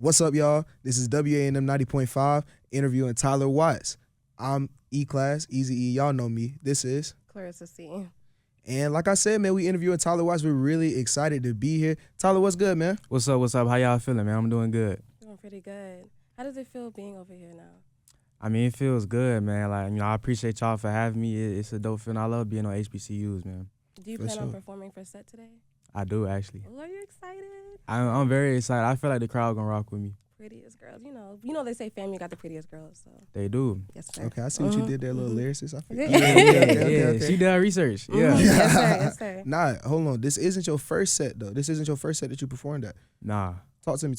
What's up, y'all? This is WANM 90.5 interviewing Tyler Watts. I'm E-Class, Easy E. Y'all know me. This is Clarissa C. And like I said, man, we interviewing Tyler Watts. We're really excited to be here. Tyler, what's good, man? What's up? What's up? How y'all feeling, man? I'm doing good. Doing pretty good. How does it feel being over here now? I mean, it feels good, man. Like, I appreciate y'all for having me. It's a dope feeling. I love being on HBCUs, man. Do you plan on performing for set today? I do, actually. Oh, are you excited? I'm very excited. I feel like the crowd gonna rock with me. Prettiest girls, you know they say family got the prettiest girls, so. They do. Yes, sir. Okay, I see what you did there, little lyricist. I forget. Yeah. She did research. Yeah. Yes, sir. Nah, hold on. This isn't your first set, though. This isn't your first set that you performed at. Nah. Talk to me.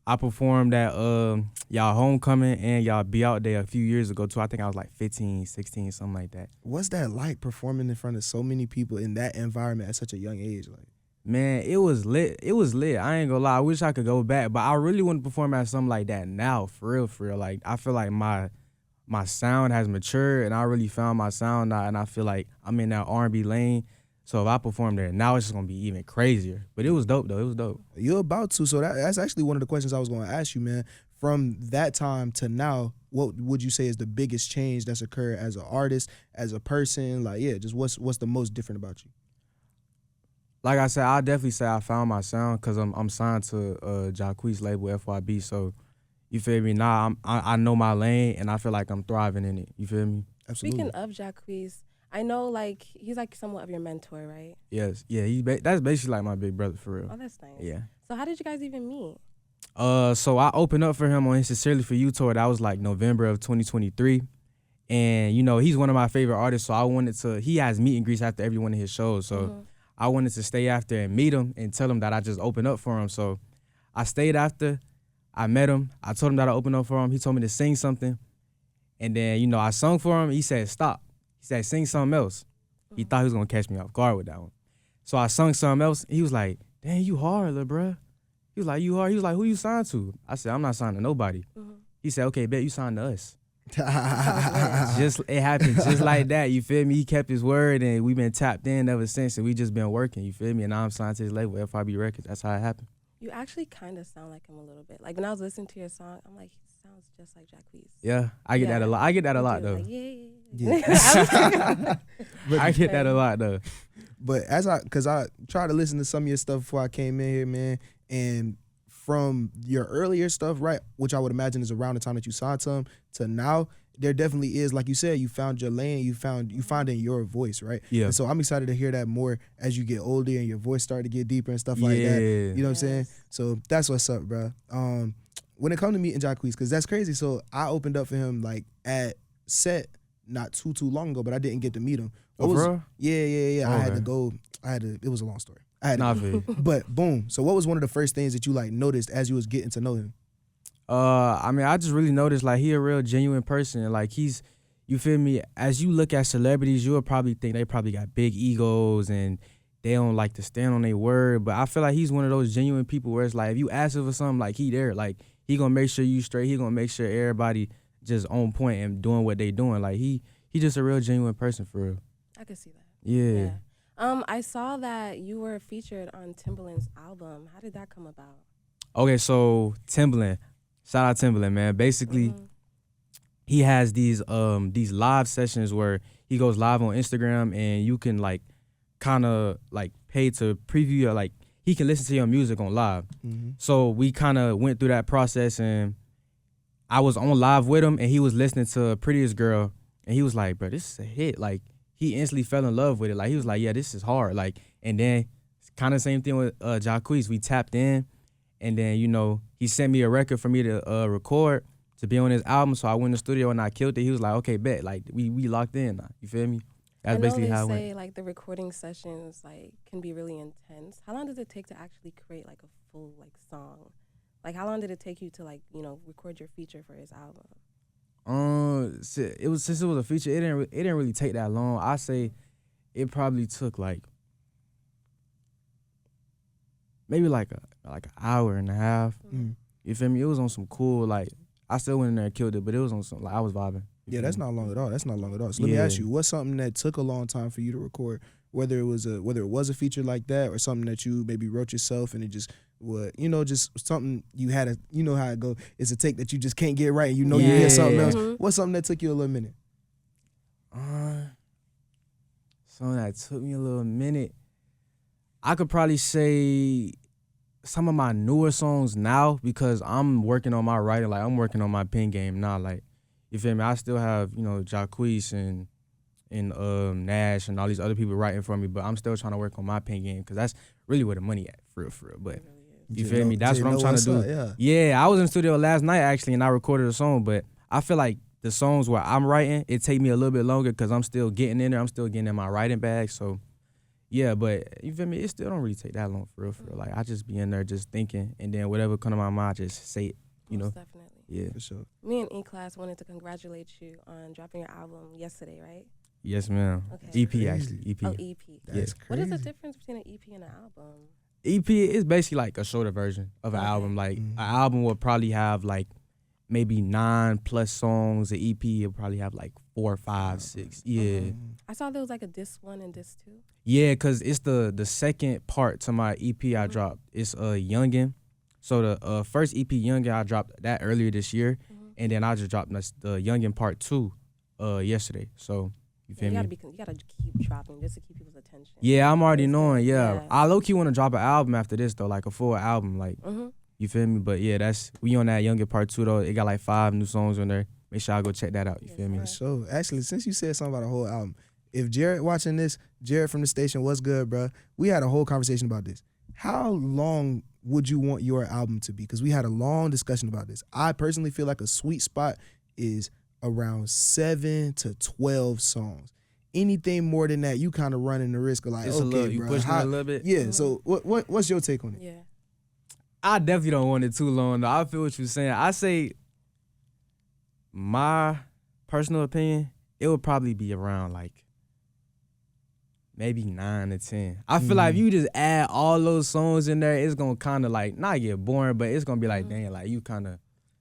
I performed at y'all homecoming and y'all Be Out Day a few years ago, too. I think I was like 15, 16, something like that. What's that like, performing in front of so many people in that environment at such a young age? Like, man, it was lit. It was lit. I ain't gonna lie. I wish I could go back, but I really want to perform at something like that now, for real. Like, I feel like my sound has matured, and I really found my sound now, and I feel like I'm in that R&B lane. So if I perform there, now it's just gonna be even crazier. But it was dope, though. It was dope. You're about to. So that's actually one of the questions I was gonna ask you, man. From that time to now, what would you say is the biggest change that's occurred as an artist, as a person? Like, yeah, just what's the most different about you? Like I said, I definitely say I found my sound because I'm signed to Jacquees label FYB. So you feel me? Now I know my lane and I feel like I'm thriving in it. You feel me? Absolutely. Speaking of Jacquees, I know like he's like somewhat of your mentor, right? Yes. Yeah. That's basically like my big brother for real. Oh, that's nice. Yeah. So how did you guys even meet? So I opened up for him on his Sincerely For You tour. That was like November of 2023. And he's one of my favorite artists. So I wanted to. He has meet and greets after every one of his shows. So. I wanted to stay after and meet him and tell him that I just opened up for him. So I stayed after. I met him. I told him that I opened up for him. He told me to sing something. And then, I sung for him. He said, stop. He said, sing something else. He thought he was going to catch me off guard with that one. So I sung something else. He was like, dang, you hard, little bruh. He was like, you hard? He was like, who you signed to? I said, I'm not signed to nobody. He said, okay, bet you signed to us. It happened just like that, you feel me? He kept his word and we've been tapped in ever since and we just been working, you feel me? And now I'm signed to his label, FYB Records. That's how it happened. You actually kind of sound like him a little bit. Like when I was listening to your song, I'm like, he sounds just like Jacquees. Yeah, I get that a lot. I get that a lot though. Like, I get that a lot though. But cause I tried to listen to some of your stuff before I came in here, man, and from your earlier stuff, right, which I would imagine is around the time that you signed to him, to now, there definitely is, like you said, you found your lane, you finding your voice, right? Yeah. And so I'm excited to hear that more as you get older and your voice start to get deeper and stuff like that. You know what I'm saying? So that's what's up, bro. When it comes to meeting Jacquees, because that's crazy. So I opened up for him like at set not too long ago, but I didn't get to meet him. Oh, bro? Yeah. Okay. I had to go. It was a long story. But boom. So what was one of the first things that you like noticed as you was getting to know him? I mean, I just really noticed like he a real genuine person. Like you feel me? As you look at celebrities, you'll probably think they probably got big egos and they don't like to stand on their word. But I feel like he's one of those genuine people where it's like if you ask him for something, like he there. Like he gonna make sure you straight. He gonna make sure everybody just on point and doing what they doing. Like he just a real genuine person for real. I could see that. Yeah. I saw that you were featured on Timbaland's album. How did that come about? Okay, so Timbaland, shout out Timbaland, man. Basically, he has these live sessions where he goes live on Instagram and you can like kind of like pay to preview your, like he can listen to your music on live. So we kind of went through that process and I was on live with him and he was listening to Prettiest Girl and he was like, bro, this is a hit. Like he instantly fell in love with it. Like he was like, yeah, this is hard. Like, and then kind of same thing with Jacquees. We tapped in, and then he sent me a record for me to record to be on his album. So I went in the studio and I killed it. He was like, okay, bet. Like we locked in now. You feel me? That's basically how it went. They say like the recording sessions like can be really intense. How long does it take to actually create like a full like song? Like how long did it take you to like record your feature for his album? Since it was a feature, it didn't really take that long. I say it probably took like maybe like an hour and a half. You feel me? It was on some cool, like I still went in there and killed it, but it was on some like I was vibing. Yeah, that's not long at all. So let me ask you, what's something that took a long time for you to record whether it was a feature like that or something that you maybe wrote yourself and it just would, just something you had you know how it go. It's a take that you just can't get right and you hear something else. What's something that took you a little minute? Something that took me a little minute. I could probably say some of my newer songs now because I'm working on my writing. Like, I'm working on my pen game now. Like, you feel me? I still have, Jacquees and Nash and all these other people writing for me, but I'm still trying to work on my pen game because that's really where the money at, for real. But you feel me? That's what I'm trying to do. Yeah, I was in the studio last night, actually, and I recorded a song, but I feel like the songs where I'm writing, it take me a little bit longer because I'm still getting in there. I'm still getting in my writing bag. So, yeah, but you feel me? It still don't really take that long for real. Like, I just be in there just thinking, and then whatever come to my mind, just say it, Most definitely. Yeah. For sure. Me and E-Class wanted to congratulate you on dropping your album yesterday, right? Yes, ma'am. Okay. EP, actually. EP. Oh, EP. That's crazy. What is the difference between an EP and an album? EP is basically like a shorter version of an album. Like, an album will probably have like maybe 9+ songs. An EP will probably have like 4, 5, 6. Yeah. I saw there was like a disc 1 and disc 2. Yeah, because it's the second part to my EP I dropped. It's Youngin'. So the first EP, Youngin', I dropped that earlier this year. And then I just dropped the Youngin' Part 2 yesterday. So, you feel me? You gotta keep dropping just to keep people's attention. Yeah, I'm already knowing, yeah. I low-key want to drop an album after this, though, like a full album. Like, you feel me? But, yeah, we on that Youngin' Part 2, though. It got like 5 new songs on there. Make sure I go check that out, you feel me? So, actually, since you said something about a whole album, if Jared watching this, Jared from the station, what's good, bro? We had a whole conversation about this. How long would you want your album to be? Because we had a long discussion about this. I personally feel like a sweet spot is around 7 to 12 songs. Anything more than that, you kind of running the risk of like, Just okay, you bro, pushing it a little bit. Yeah. So what's your take on it? Yeah. I definitely don't want it too long, though. I feel what you're saying. I say my personal opinion, it would probably be around like maybe 9 to 10. I feel like if you just add all those songs in there, it's gonna kind of like not get boring, but it's gonna be like, dang, like you kind of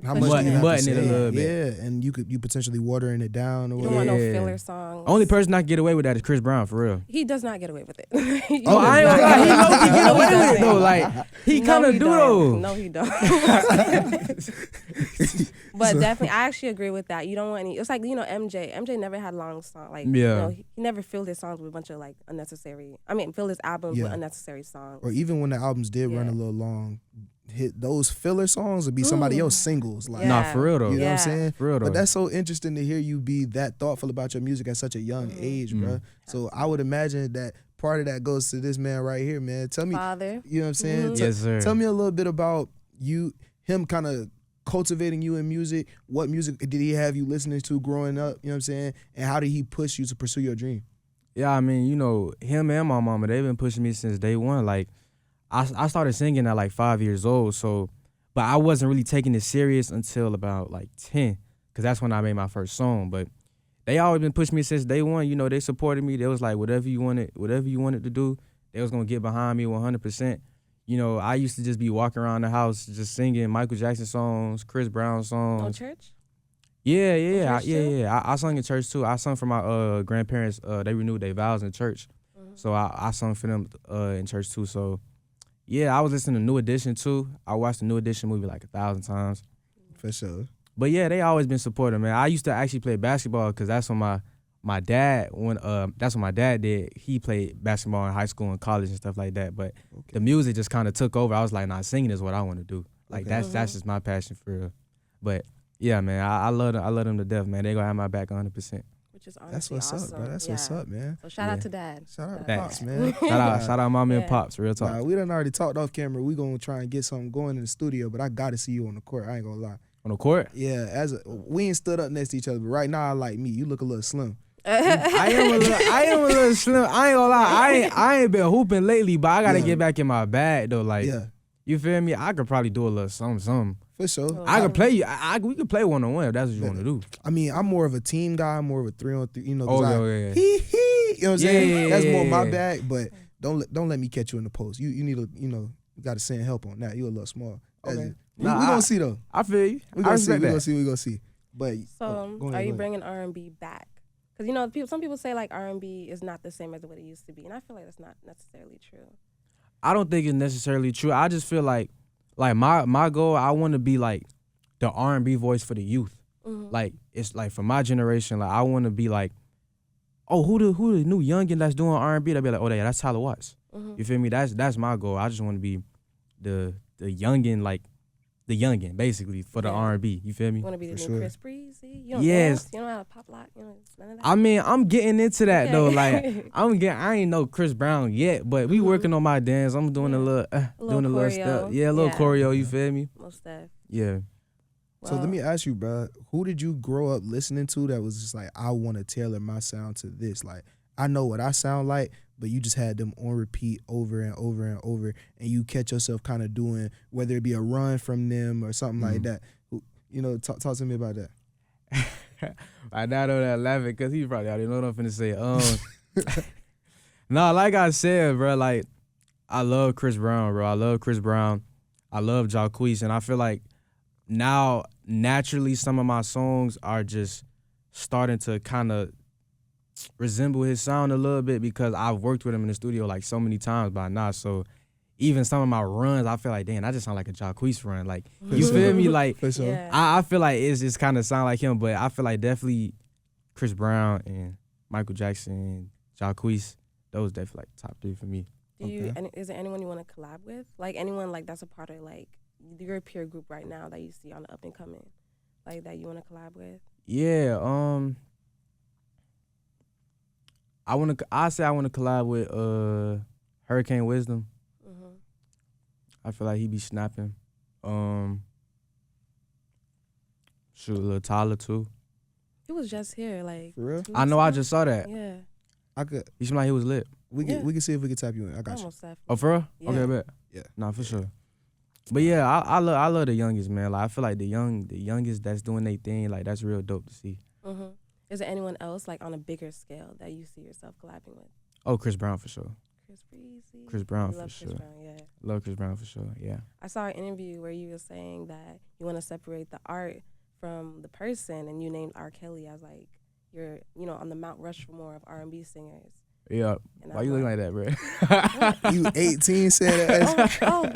how much you have to button say? it a little bit. Yeah, and you potentially watering it down or You don't whatever. want no filler songs. Only person I can get away with that is Chris Brown, for real. He does not get away with it. Oh, I ain't gonna lie, he low-key get away with it though. Like he kind of do though. No, he don't. But definitely, I actually agree with that. You don't want any. It's like MJ. MJ never had long songs. Like he never filled his songs with a bunch of like unnecessary. Filled his albums with unnecessary songs. Or even when the albums did run a little long, hit those filler songs would be somebody else singles. Like, Nah, for real though. You know what I'm saying? For real though. But that's so interesting to hear you be that thoughtful about your music at such a young age, bro. So I would imagine that part of that goes to this man right here, man. Tell me, Father. You know what I'm saying? Yes, sir. Tell me a little bit about him kind of cultivating you in music. What music did he have you listening to growing up? You know what I'm saying? And how did he push you to pursue your dream? Yeah, I mean, him and my mama, they've been pushing me since day one. Like, I started singing at like 5 years old, but I wasn't really taking it serious until about like 10, because that's when I made my first song. But they always been pushing me since day one. They supported me. They was like, whatever you wanted to do, they was gonna get behind me 100%. I used to just be walking around the house just singing Michael Jackson songs, Chris Brown songs. Oh, church? Yeah. I sung in church too. I sung for my grandparents. They renewed their vows in church, so I sung for them in church too. So. Yeah, I was listening to New Edition too. I watched the New Edition movie like 1,000 times. For sure. But yeah, they always been supportive, man. I used to actually play basketball because that's when my dad that's what my dad did. He played basketball in high school and college and stuff like that. But the music just kind of took over. I was like, nah, singing is what I want to do. Like that's just my passion for real. But yeah, man, I love them to death, man. They gonna have my back 100%. Which is honestly That's what's awesome. up, bro. That's what's up, man. So shout out to Dad. Shout out to Thanks. Pops, man. Shout out mommy and Pops, real talk. We done already talked off camera. We gonna try and get something going in the studio, but I gotta see you on the court. I ain't gonna lie. On the court? Yeah, we ain't stood up next to each other, but right now I like me. You look a little slim. I am a little slim. I ain't gonna lie. I ain't been hooping lately, but I gotta get back in my bag though. Like, you feel me? I could probably do a little something. For sure. I could play you. We could play 1-on-1 if that's what you want to do. I mean, I'm more of a team guy. I'm more of a 3-on-3. You know, yeah. You know what I'm saying? Yeah, that's more my yeah. bag. But don't let me catch you in the post. You need to, you got to send help on that. You a little small. Okay. We gonna see though. I feel you. We gonna see. But So, are you bringing R&B back? Because you know, some people say like R&B is not the same as what it used to be, and I feel like that's not necessarily true. I don't think it's necessarily true. I just feel like my goal, I want to be like the R&B voice for the youth. Mm-hmm. Like it's like for my generation, like I want to be like, oh, who the new youngin that's doing R&B? They'll be like, oh yeah, that's Tyler Watts. Mm-hmm. You feel me? That's my goal. I just want to be the youngin, like the youngin basically for the R&B. You feel me? You want to be the For new sure. Chris Breezy? You don't Yes. dance? You don't know how to pop lock? You know, none of that? I mean, I'm getting into that Okay. though. Like I ain't know Chris Brown yet, but we working on my dance. I'm doing a little doing a little step. choreo. Yeah, a little Yeah. choreo. You feel me? Most stuff. Yeah. So let me ask you, bro, who did you grow up listening to that was just like, I want to tailor my sound to this? Like, I know what I sound like, but you just had them on repeat over and over and over, and you catch yourself kind of doing, whether it be a run from them or something like that. You know, talk to me about that. I now know that laughing because he probably already know what I'm finna say. No, like I said, bro, like I love Chris Brown, bro. I love Chris Brown. I love Jacquees, and I feel like now naturally some of my songs are just starting to kind of resemble his sound a little bit because I've worked with him in the studio like so many times by now. So even some of my runs, I feel like, damn, I just sound like a Jacquees run. Like, you feel me? Like, For sure. Yeah. I feel like it's just kind of sound like him, but I feel like definitely Chris Brown and Michael Jackson and Jacquees, those definitely like top 3 for me. Is there anyone you want to collab with? Like anyone like that's a part of like your peer group right now that you see on the up and coming, like that you want to collab with? Yeah, I say I want to collab with Hurricane Wisdom. Mm-hmm. I feel like he be snapping. Shoot, Lil Tyler too. He was just here, like. For real? 2 I weeks know, I ago? just saw that. Yeah. I could. He seemed like he was lit. We can see if we can tap you in. I got you. Almost definitely. Oh, for real? Yeah. Okay, bet. Yeah. Nah, for sure. But yeah, I love the youngest, man. Like I feel like the youngest that's doing their thing, like that's real dope to see. Mm-hmm. Is there anyone else like on a bigger scale that you see yourself collabing with? Oh, Chris Brown for sure. Chris Breezy. Chris Brown You for love sure. Chris Brown, yeah. Love Chris Brown for sure. Yeah. I saw an interview where you were saying that you want to separate the art from the person, and you named R. Kelly as like you're, on the Mount Rushmore of R&B singers. Yeah. And Why I'm you looking like that, bro? You 18 saying that? Oh.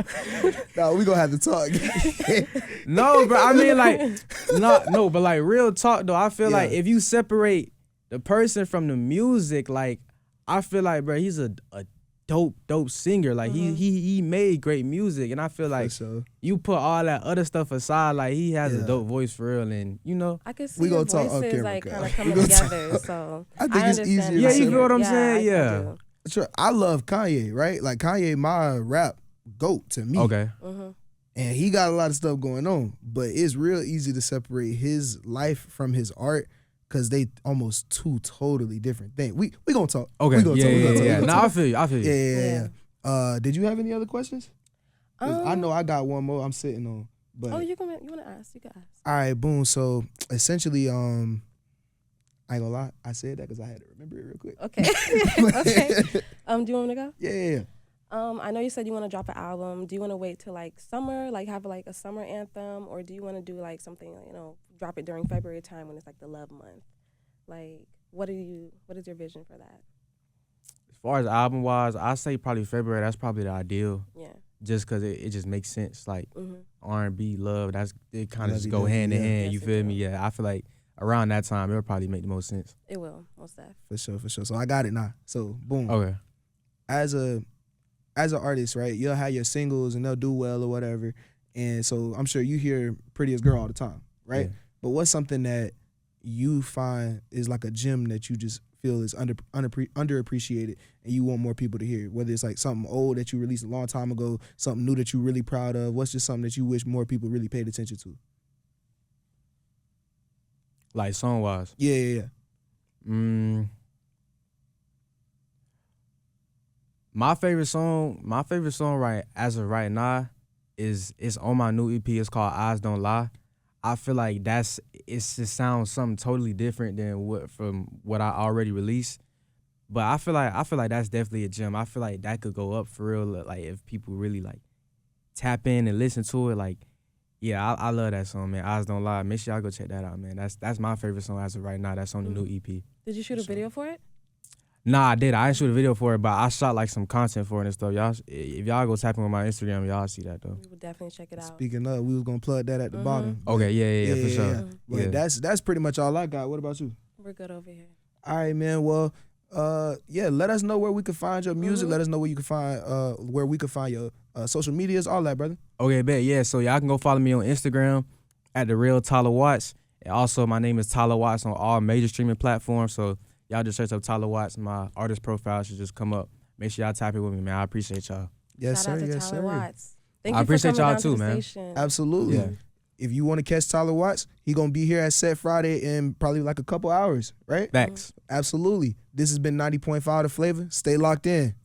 No, we gonna have to talk. No, bro. I mean, like, no, but like real talk though. I feel like if you separate the person from the music, like, I feel like, bro, he's a dope singer. Like he made great music, and I feel like you put all that other stuff aside, like he has a dope voice for real, and I could see we your gonna talk voices camera, like girl. kind of We coming gonna together. So I think it's understand easier Yeah, to you feel what I'm yeah, saying? I Yeah. do. Sure, I love Kanye, right? Like Kanye, my rap goat to me. Okay. Mm-hmm. And he got a lot of stuff going on, but it's real easy to separate his life from his art because they almost two totally different things. We gonna talk. Okay. We gonna talk. We gonna talk. We Yeah. gonna No, talk. I feel you. Yeah. Did you have any other questions? 'Cause I know I got one more I'm sitting on. But you want to ask? You can ask. all right, boom. So essentially, I ain't gonna lie, I said that because I had to remember it real quick. Okay. Okay. Do you want me to go? Yeah. I know you said you want to drop an album. Do you want to wait till like summer, like have like a summer anthem, or do you want to do like something, drop it during February time when it's like the love month? Like, what is your vision for that? As far as album wise, I say probably February. That's probably the ideal. Yeah. Just because it just makes sense. Like R&B, love, it kind of just Lovey go hand in dovey, hand. Yes, You it feel do. me? Yeah. I feel like around that time it'll probably make the most sense. It will, most definitely. For sure. So I got it now. So boom. Okay. As an artist, right? You'll have your singles and they'll do well or whatever. And so I'm sure you hear Prettiest Girl all the time, right? Yeah. But what's something that you find is like a gem that you just feel is underappreciated and you want more people to hear? Whether it's like something old that you released a long time ago, something new that you're really proud of. What's just something that you wish more people really paid attention to? Like song wise. Yeah. My favorite song as of right now is on my new EP. It's called Eyes Don't Lie. I feel like it just sounds something totally different than what I already released. But I feel like that's definitely a gem. I feel like that could go up for real. Like if people really like tap in and listen to it, like Yeah, I love that song, man. Eyes Don't Lie. Make sure y'all go check that out, man. That's my favorite song as of right now. That's on the new EP. Did you shoot a video for it? Nah, I did. I didn't shoot a video for it, but I shot like some content for it and stuff. Y'all, if y'all go tap in with my Instagram, y'all see that though. We will definitely check it out. Speaking of, we was gonna plug that at the bottom. Okay, yeah, for sure. Yeah. But that's pretty much all I got. What about you? We're good over here. All right, man. Well, let us know where we can find your music. Let us know where you can find where we can find your social medias, all that, brother. Okay, bet. Yeah, so y'all can go follow me on Instagram at The Real Tyler Watts. And also, my name is Tyler Watts on all major streaming platforms. So y'all just search up Tyler Watts. My artist profile should just come up. Make sure y'all tap it with me, man. I appreciate y'all. Yes, Shout sir. out to Yes, Tyler sir. Watts. Thank I you appreciate for coming y'all down too, to the man. station. Absolutely. Yeah. If you want to catch Tyler Watts, he gonna be here at Set Friday in probably like a couple hours, right? Facts. Absolutely. This has been 90.5 The Flavor. Stay locked in.